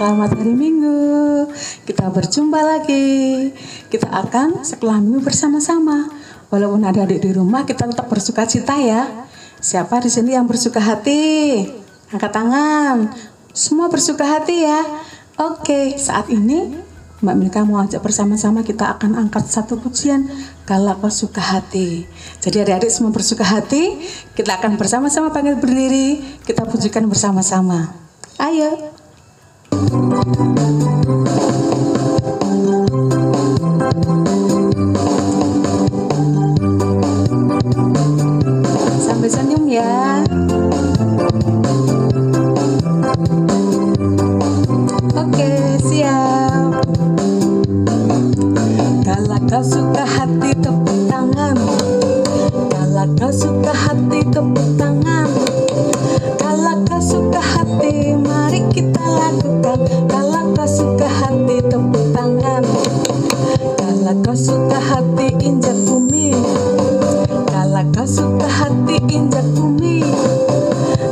Selamat hari Minggu. Kita berjumpa lagi. Kita akan sekolah minggu bersama-sama. Walaupun ada adik di rumah, kita tetap bersuka cita ya. Siapa di sini yang bersuka hati? Angkat tangan. Semua bersuka hati ya. Oke, saat ini Mbak Milka mau ajak bersama-sama, kita akan angkat satu pujian, Kalau Kau Suka Hati. Jadi adik-adik semua bersuka hati, kita akan bersama-sama panggil berdiri, kita pujikan bersama-sama. Ayo. Sampai senyum ya. Oke, siap. Kalau kau suka hati tepuk tangan. Kalau kau suka hati tepuk tangan. Kalau kau suka hati mari kita lakukan. Kalau kau suka hati tepuk tangan. Kalau kau suka hati injak bumi. Kalau kau suka hati injak bumi.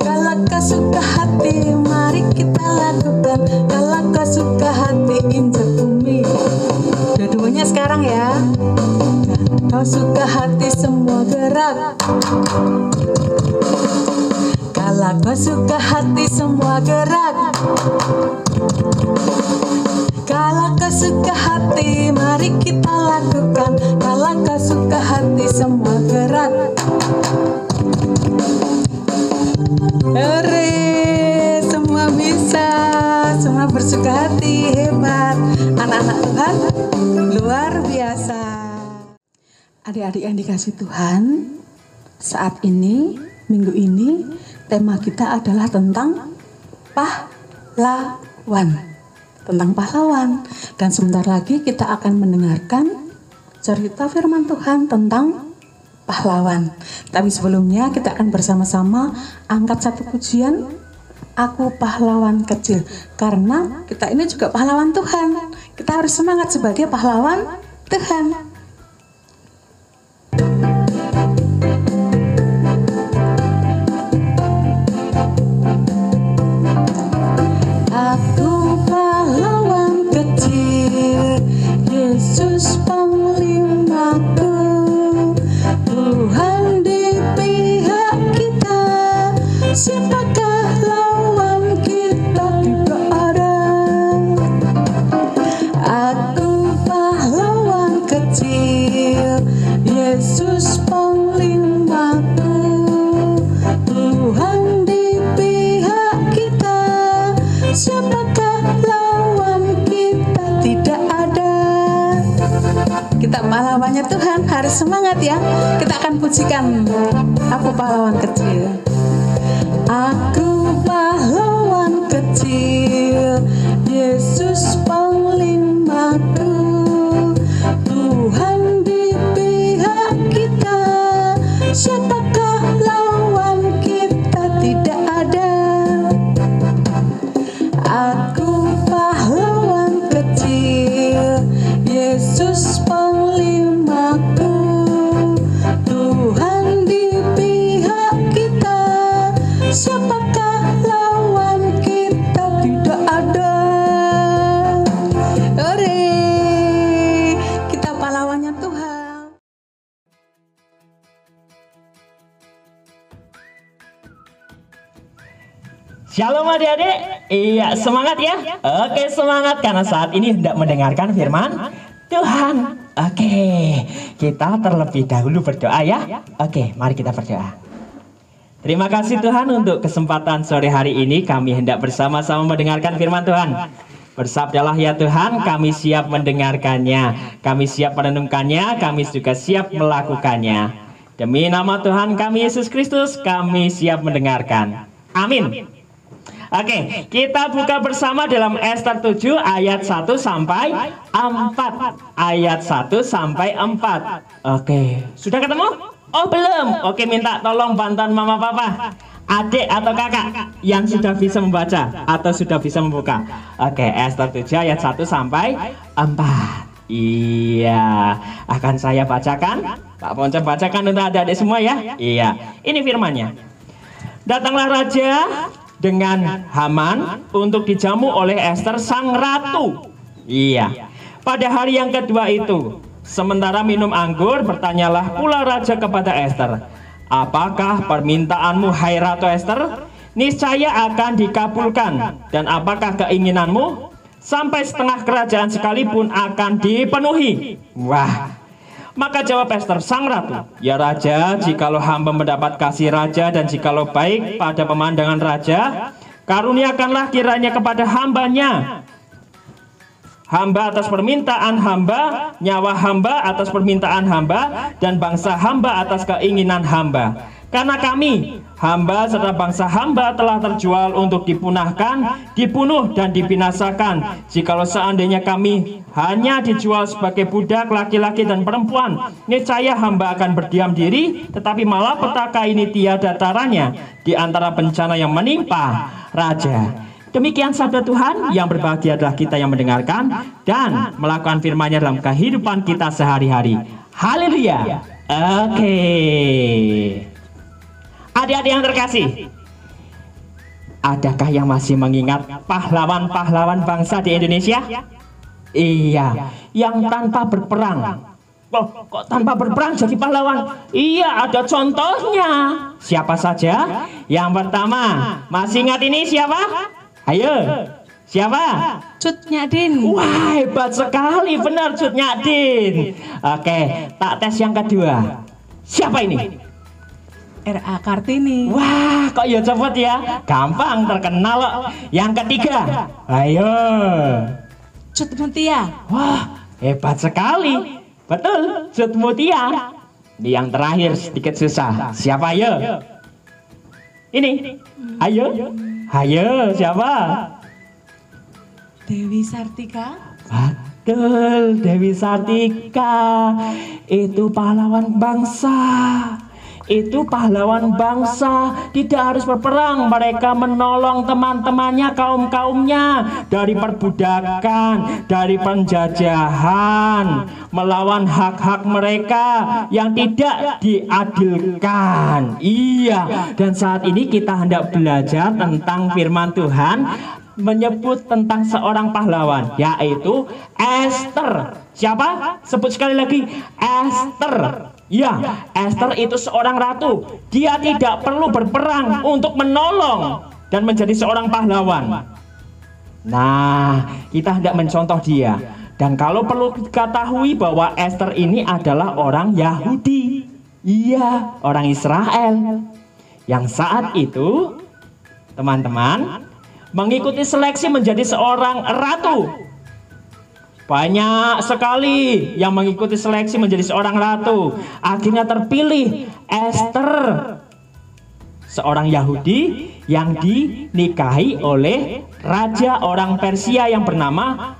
Kalau kau suka hati mari kita lakukan. Kalau kau suka hati injak bumi. Dua-duanya sekarang ya. Kau suka hati semua gerak. Kalau kau suka hati semua gerak. Kalau kau suka hati mari kita lakukan. Kalau kau suka hati semua gerak. Hore, semua bisa, semua bersuka hati, hebat. Anak-anak Tuhan luar biasa. Adik-adik yang dikasih Tuhan, saat ini, minggu ini, tema kita adalah tentang pahlawan. Tentang pahlawan. Dan sebentar lagi kita akan mendengarkan cerita firman Tuhan tentang pahlawan. Tapi sebelumnya kita akan bersama-sama angkat satu pujian, Aku Pahlawan Kecil. Karena kita ini juga pahlawan Tuhan. Kita harus semangat sebagai pahlawan Tuhan. Aku pahlawan kecil, Yesus panglimaku, Tuhan di pihak kita, siapakah lawan kita? Tidak ada. Aku pahlawan kecil, Yesus panglimaku, Tuhan di pihak kita, siapakah lawan kita? Tidak ada. Kita pahlawannya Tuhan, harus semangat ya. Kita akan pujikan Aku Pahlawan Kecil. Aku pahlawan kecil, Yesus panglimaku, Tuhan di pihak kita, siapakah lawan kita? Tidak ada. Aku pahlawan kecil, Yesus panglimaku, Tuhan di pihak kita, siapakah lawan kita? Tidak ada. Hore, kita pahlawannya Tuhan. Shalom adik-adik. Iya, semangat ya. Oke, semangat karena saat ini hendak mendengarkan firman Tuhan. Oke, kita terlebih dahulu berdoa ya. Oke, mari kita berdoa. Terima kasih Tuhan untuk kesempatan sore hari ini kami hendak bersama-sama mendengarkan firman Tuhan. Bersabdalah ya Tuhan, kami siap mendengarkannya, kami siap merenungkannya, kami juga siap melakukannya. Demi nama Tuhan kami Yesus Kristus, kami siap mendengarkan. Amin. Oke, kita buka bersama dalam Ester 7 ayat 1 sampai 4. Ayat 1 sampai 4. Oke, sudah ketemu? Oh belum? Oke, minta tolong bantuan mama papa, adik atau kakak yang sudah bisa membaca atau sudah bisa membuka. Oke, Ester 7 ayat 1 sampai 4. Iya, akan saya bacakan. Pak Ponco bacakan untuk adik-adik semua ya. Iya, ini firmannya. Datanglah raja dengan Haman untuk dijamu oleh Ester sang ratu. Iya. Pada hari yang kedua itu, sementara minum anggur, bertanyalah pula raja kepada Ester, apakah permintaanmu, hai Ratu Ester? Niscaya akan dikabulkan. Dan apakah keinginanmu? Sampai setengah kerajaan sekalipun akan dipenuhi. Wah. Maka jawab Ester sang ratu, ya raja, jikalau hamba mendapat kasih raja dan jikalau baik pada pemandangan raja, karuniakanlah kiranya kepada hambanya. Hamba atas permintaan hamba, nyawa hamba atas permintaan hamba, dan bangsa hamba atas keinginan hamba. Karena kami, hamba serta bangsa hamba telah terjual untuk dipunahkan, dibunuh dan dibinasakan. Jikalau seandainya kami hanya dijual sebagai budak laki-laki dan perempuan, niscaya hamba akan berdiam diri, tetapi malah petaka ini tiada taranya di antara bencana yang menimpa raja. Demikian sabda Tuhan, yang berbahagia adalah kita yang mendengarkan dan melakukan firman-Nya dalam kehidupan kita sehari-hari. Haleluya. Oke. Adik-adik yang terkasih, adakah yang masih mengingat pahlawan-pahlawan bangsa di Indonesia? Iya, yang tanpa berperang. Oh, kok tanpa berperang jadi pahlawan? Iya, ada contohnya. Siapa saja? Yang pertama, masih ingat ini siapa? Ayo, siapa? Cut Nyadin. Wah, hebat sekali, benar Cut Nyadin. Oke, tak tes yang kedua. Siapa ini? R.A. Kartini. Wah, kok ya cepet ya? Gampang, terkenal kok. Yang ketiga, ayo. Cut Mutia. Wah, hebat sekali. Betul, Cut Mutia. Ini yang terakhir sedikit susah. Siapa ayo? Ini. Ayo. Ayo, siapa? Dewi Sartika. Betul, Dewi Sartika. Itu pahlawan bangsa. Itu pahlawan bangsa, tidak harus berperang. Mereka menolong teman-temannya, kaum-kaumnya dari perbudakan, dari penjajahan, melawan hak-hak mereka yang tidak diadilkan. Iya, dan saat ini kita hendak belajar tentang firman Tuhan menyebut tentang seorang pahlawan, yaitu Ester. Siapa? Sebut sekali lagi, Ester. Ya, Ester itu seorang ratu. Dia tidak perlu berperang untuk menolong dan menjadi seorang pahlawan. Nah, kita hendak mencontoh dia. Dan kalau perlu diketahui bahwa Ester ini adalah orang Yahudi. Iya, orang Israel. Yang saat itu, teman-teman, mengikuti seleksi menjadi seorang ratu. Banyak sekali yang mengikuti seleksi menjadi seorang ratu. Akhirnya terpilih Ester, seorang Yahudi yang dinikahi oleh raja orang Persia yang bernama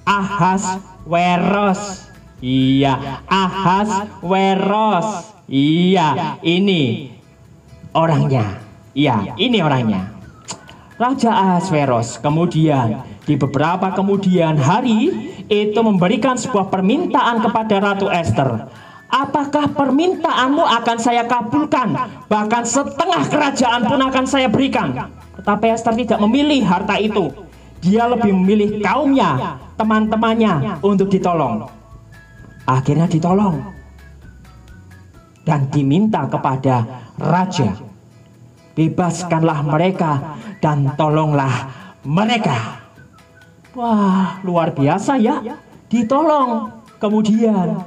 Ahasweros. Iya, Ahasweros. Iya, ini orangnya. Iya, ini orangnya. Raja Ahasweros kemudian di beberapa kemudian hari itu memberikan sebuah permintaan kepada Ratu Ester. Apakah permintaanmu akan saya kabulkan? Bahkan setengah kerajaan pun akan saya berikan. Tetapi Ester tidak memilih harta itu. Dia lebih memilih kaumnya, teman-temannya untuk ditolong. Akhirnya ditolong. Dan diminta kepada raja, bebaskanlah mereka dan tolonglah mereka. Wah, luar biasa ya, ditolong. Kemudian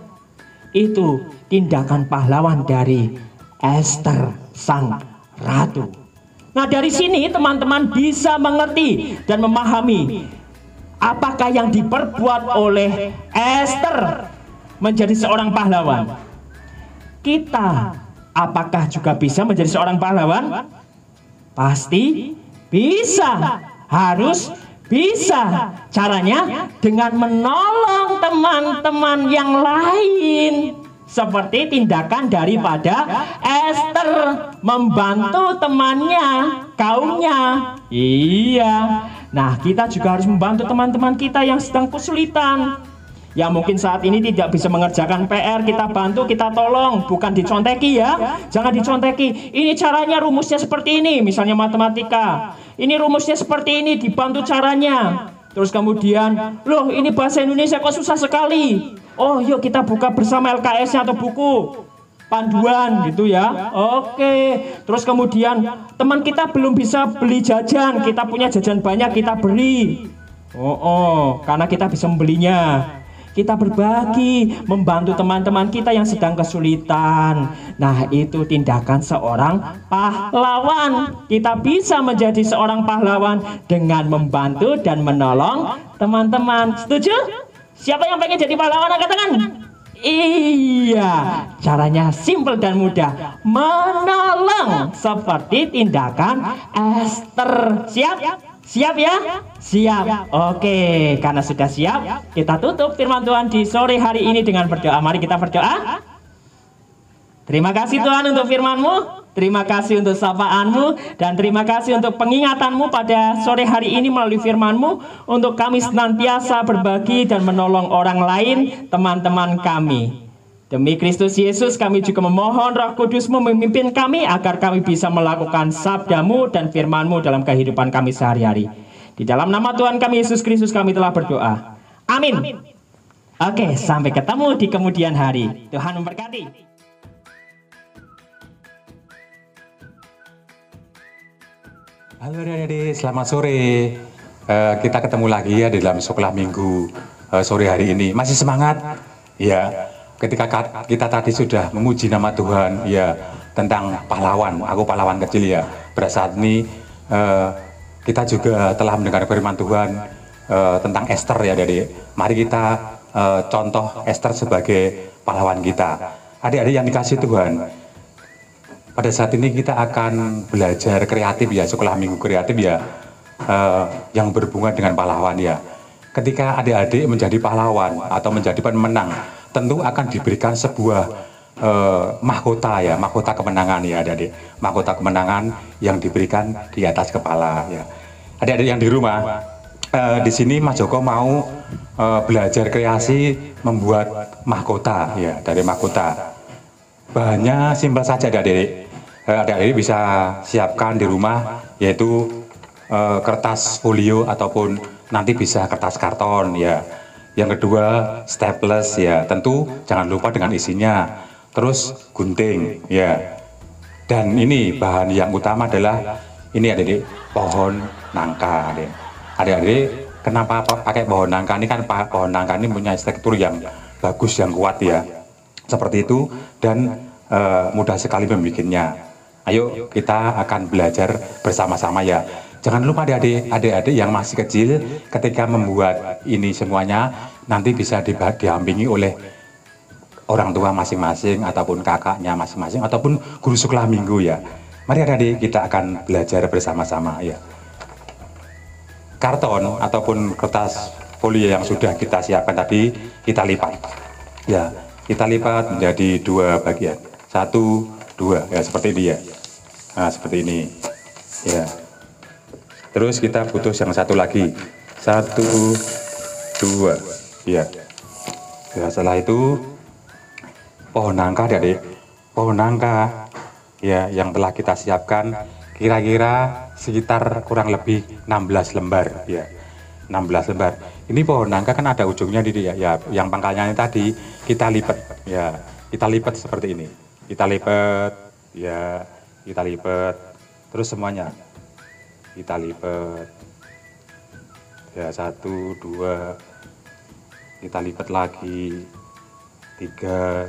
itu tindakan pahlawan dari Ester sang ratu. Nah, dari sini teman-teman bisa mengerti dan memahami apakah yang diperbuat oleh Ester menjadi seorang pahlawan. Kita apakah juga bisa menjadi seorang pahlawan? Pasti bisa, harus bisa. Caranya dengan menolong teman-teman yang lain. Seperti tindakan daripada Ester membantu temannya, kaumnya. Iya. Nah, kita juga harus membantu teman-teman kita yang sedang kesulitan. Yang mungkin saat ini tidak bisa mengerjakan PR, kita bantu, kita tolong, bukan diconteki ya. Jangan diconteki. Ini caranya, rumusnya seperti ini, misalnya matematika. Ini rumusnya seperti ini, dibantu caranya. Terus kemudian, loh ini bahasa Indonesia kok susah sekali. Oh yuk kita buka bersama LKS-nya atau buku panduan gitu ya. Oke. Terus kemudian teman kita belum bisa beli jajan, kita punya jajan banyak, kita beri. Karena kita bisa membelinya. Kita berbagi, membantu teman-teman kita yang sedang kesulitan. Nah, itu tindakan seorang pahlawan. Kita bisa menjadi seorang pahlawan dengan membantu dan menolong teman-teman. Setuju? Siapa yang pengen jadi pahlawan? Katakan. Iya, caranya simpel dan mudah. Menolong seperti tindakan Esther. Siap? Siap ya? Siap. Oke, karena sudah siap, kita tutup firman Tuhan di sore hari ini dengan berdoa. Mari kita berdoa. Terima kasih Tuhan untuk firman-Mu, terima kasih untuk sapaan-Mu, dan terima kasih untuk pengingatanmu pada sore hari ini melalui firman-Mu, untuk kami senantiasa berbagi dan menolong orang lain, teman-teman kami. Demi Kristus Yesus kami juga memohon Roh Kudus-Mu memimpin kami agar kami bisa melakukan sabda-Mu dan firman-Mu dalam kehidupan kami sehari-hari. Di dalam nama Tuhan kami Yesus Kristus kami telah berdoa. Amin. Oke, sampai ketemu di kemudian hari. Tuhan memberkati. Halo adik-adik, selamat sore. Kita ketemu lagi ya di dalam sekolah minggu sore hari ini. Masih semangat? Ya. Ketika kita tadi sudah memuji nama Tuhan, ya, tentang pahlawan, aku pahlawan kecil ya. Pada saat ini kita juga telah mendengar firman Tuhan tentang Esther ya, adik-adik. Mari kita contoh Esther sebagai pahlawan kita. Adik-adik yang dikasih Tuhan, pada saat ini kita akan belajar kreatif ya, sekolah minggu kreatif ya, yang berhubungan dengan pahlawan ya. Ketika adik-adik menjadi pahlawan atau menjadi pemenang, tentu akan diberikan sebuah mahkota ya, mahkota kemenangan ya adik-adik. Mahkota kemenangan yang diberikan di atas kepala ya. Adik-adik yang di rumah, di sini Mas Joko mau belajar kreasi membuat mahkota ya, dari mahkota. Bahannya simpel saja adik-adik. Adik-adik bisa siapkan di rumah, yaitu kertas folio ataupun nanti bisa kertas karton ya. Yang kedua, staples ya, tentu jangan lupa dengan isinya. Terus gunting ya. Dan ini bahan yang utama adalah ini adik-adik, pohon nangka. Adik-adik, kenapa pakai pohon nangka ini? Kan pohon nangka ini punya struktur yang bagus, yang kuat ya. Seperti itu, dan mudah sekali membuatnya. Ayo kita akan belajar bersama-sama ya. Jangan lupa adik-adik yang masih kecil, ketika membuat ini semuanya nanti bisa didampingi oleh orang tua masing-masing ataupun kakaknya masing-masing ataupun guru sekolah minggu ya. Mari adik-adik kita akan belajar bersama-sama ya. Karton ataupun kertas folio yang sudah kita siapkan tadi kita lipat ya. Kita lipat menjadi dua bagian, 1, 2 ya, seperti ini ya. Nah seperti ini ya. Terus kita putus yang satu lagi, 1, 2 ya. Ya, setelah itu pohon nangka adik, pohon nangka ya yang telah kita siapkan kira-kira sekitar kurang lebih 16 lembar ya. 16 lembar. Ini pohon nangka kan ada ujungnya di ya, yang pangkalnya ini tadi kita lipat ya. Kita lipat seperti ini. Kita lipat ya, kita lipat terus semuanya. Kita lipat ya, 1, 2, kita lipat lagi, 3,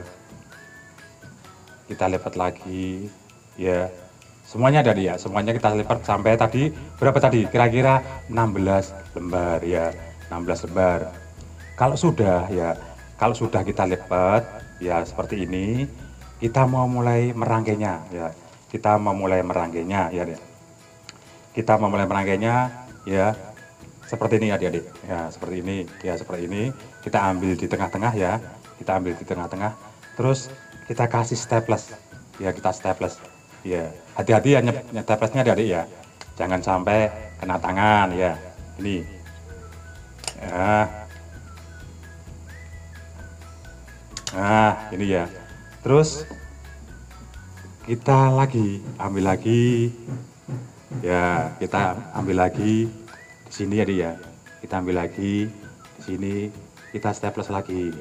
kita lipat lagi ya, semuanya ada ya, semuanya kita lipat sampai tadi berapa tadi, kira-kira 16 lembar ya, 16 lembar. Kalau sudah ya, kalau sudah kita lipat ya seperti ini, kita mau mulai merangkainya ya, kita mau mulai merangkainya ya. Kita memulai merangkainya ya seperti ini adik-adik ya, seperti ini ya, seperti ini. Kita ambil di tengah-tengah ya, kita ambil di tengah-tengah, terus kita kasih staples ya, kita staples ya. Hati-hati ya staplesnya adik-adik ya, jangan sampai kena tangan ya. Ini ya, Nah, ini ya. Terus kita ambil lagi. Ya, kita ambil lagi di sini ya, dia. Kita ambil lagi di sini, kita staples lagi.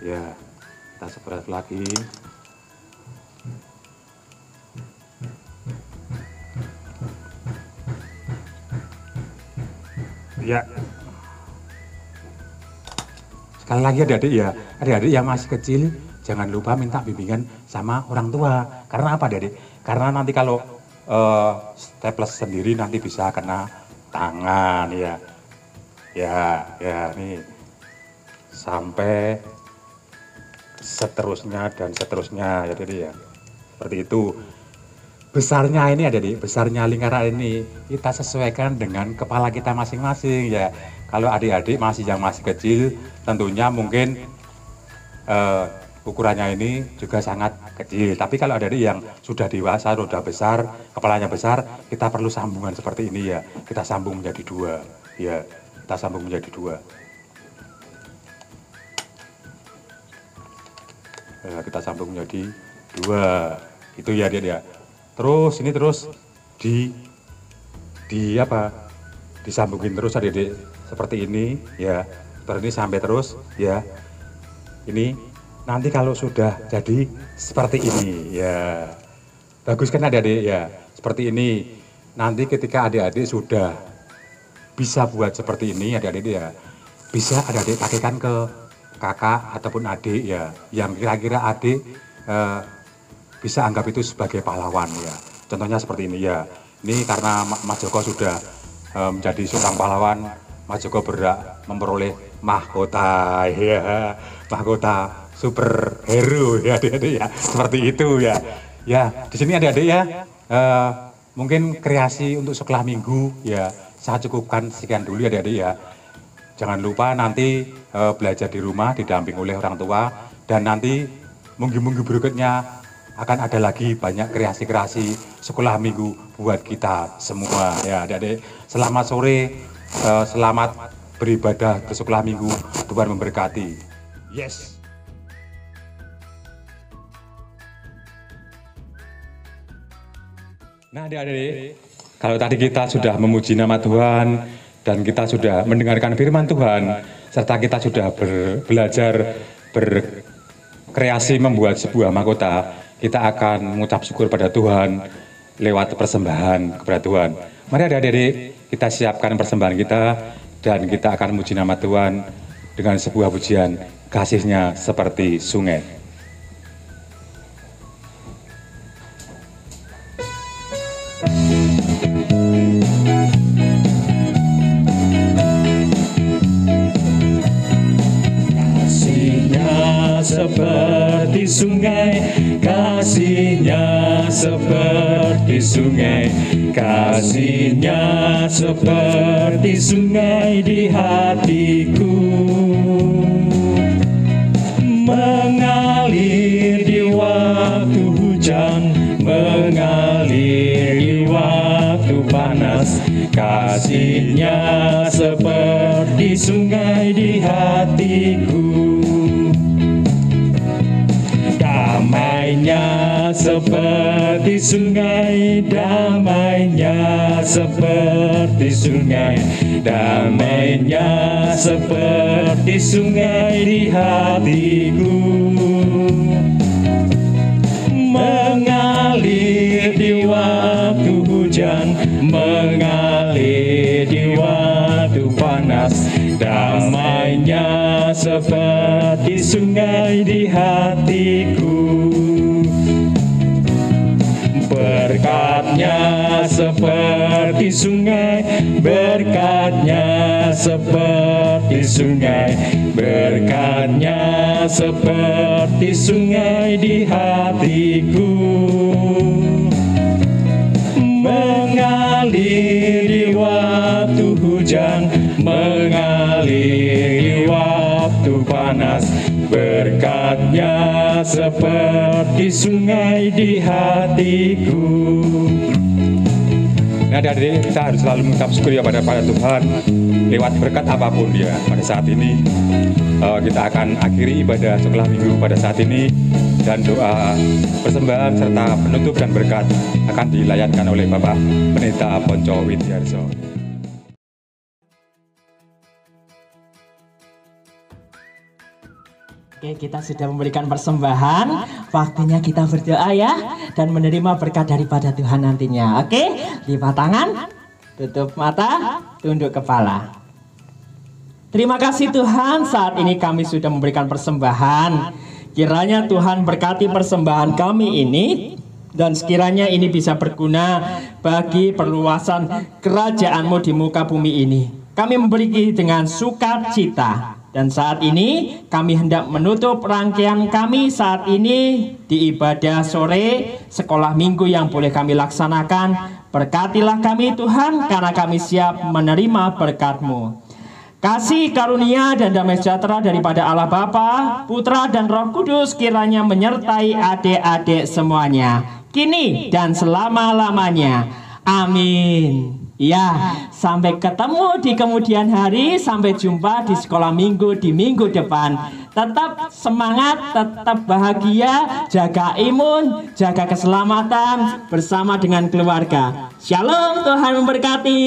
Ya, kita staples lagi. Ya. Sekali lagi adik-adik ya, adik-adik yang masih kecil jangan lupa minta bimbingan sama orang tua. Karena apa adik-adik? Karena nanti kalau staples sendiri nanti bisa kena tangan ya. Ya nih. Sampai seterusnya dan seterusnya ya adik-adik ya. Seperti itu. Besarnya ini adik-adik, besarnya lingkaran ini kita sesuaikan dengan kepala kita masing-masing ya. Kalau adik-adik yang masih kecil, tentunya mungkin ukurannya ini juga sangat kecil. Tapi kalau adik-adik yang sudah dewasa, sudah besar, kepalanya besar, kita perlu sambungan seperti ini ya. Kita sambung menjadi 2, ya. Kita sambung menjadi 2. Ya, kita sambung menjadi 2. Itu ya dia. Terus ini terus disambungin terus adik-adik seperti ini ya, seperti ini sampai terus ya. Ini nanti kalau sudah jadi seperti ini ya, bagus kan adik-adik ya, seperti ini. Nanti ketika adik-adik sudah bisa buat seperti ini adik-adik ya, bisa adik-adik pakaikan ke kakak ataupun adik ya, yang kira-kira adik bisa anggap itu sebagai pahlawan ya. Contohnya seperti ini ya. Ini karena Mas Joko sudah menjadi seorang pahlawan, Mas Joko berhak memperoleh mahkota ya. Mahkota superhero ya adik-adik ya. Seperti itu ya. Ya, di sini adik-adik ya. Mungkin kreasi untuk sekolah minggu ya. Saya cukupkan sekian dulu ya adik-adik ya. Jangan lupa nanti belajar di rumah didamping oleh orang tua, dan nanti minggu-minggu berikutnya akan ada lagi banyak kreasi-kreasi sekolah minggu buat kita semua ya adik-adik. Selamat sore, selamat beribadah ke sekolah minggu, Tuhan memberkati. Yes. Nah adik-adik, kalau tadi kita sudah memuji nama Tuhan dan kita sudah mendengarkan firman Tuhan, serta kita sudah belajar berkreasi membuat sebuah mahkota, kita akan mengucap syukur pada Tuhan lewat persembahan kepada Tuhan. Mari adik-adik, kita siapkan persembahan kita dan kita akan memuji nama Tuhan dengan sebuah pujian, kasih-Nya seperti sungai. Seperti sungai, kasih-Nya seperti sungai, kasih-Nya seperti sungai di hatiku, mengalir di waktu hujan, mengalir di waktu panas, kasih-Nya seperti sungai di hatiku. Damainya seperti sungai, damainya seperti sungai, damainya seperti sungai di hatiku, mengalir di waktu hujan, mengalir di waktu panas, damainya seperti sungai di hatiku. Berkat-Nya seperti sungai, berkat-Nya seperti sungai, berkat-Nya seperti sungai di hatiku, mengalir di waktu hujan, mengalir di waktu panas, berkat-Nya seperti sungai di hatiku. Nah, adik-adik, kita harus selalu mengucap syukur ya pada Tuhan lewat berkat apapun ya. Pada saat ini kita akan akhiri ibadah sekolah minggu pada saat ini, dan doa persembahan serta penutup dan berkat akan dilayatkan oleh Bapak Pendeta Ponco Widiarso. Oke, kita sudah memberikan persembahan. Waktunya kita berdoa ya, dan menerima berkat daripada Tuhan nantinya. Oke, lipat tangan, tutup mata, tunduk kepala. Terima kasih Tuhan, saat ini kami sudah memberikan persembahan. Kiranya Tuhan berkati persembahan kami ini, dan sekiranya ini bisa berguna bagi perluasan kerajaan-Mu di muka bumi ini. Kami memberi dengan sukacita. Dan saat ini kami hendak menutup rangkaian kami saat ini di ibadah sore sekolah minggu yang boleh kami laksanakan. Berkatilah kami Tuhan, karena kami siap menerima berkat-Mu. Kasih karunia dan damai sejahtera daripada Allah Bapa, Putra dan Roh Kudus kiranya menyertai adik-adik semuanya, kini dan selama-lamanya. Amin. Ya, sampai ketemu di kemudian hari. Sampai jumpa di sekolah minggu di minggu depan. Tetap semangat, tetap bahagia, jaga imun, jaga keselamatan bersama dengan keluarga. Shalom, Tuhan memberkati.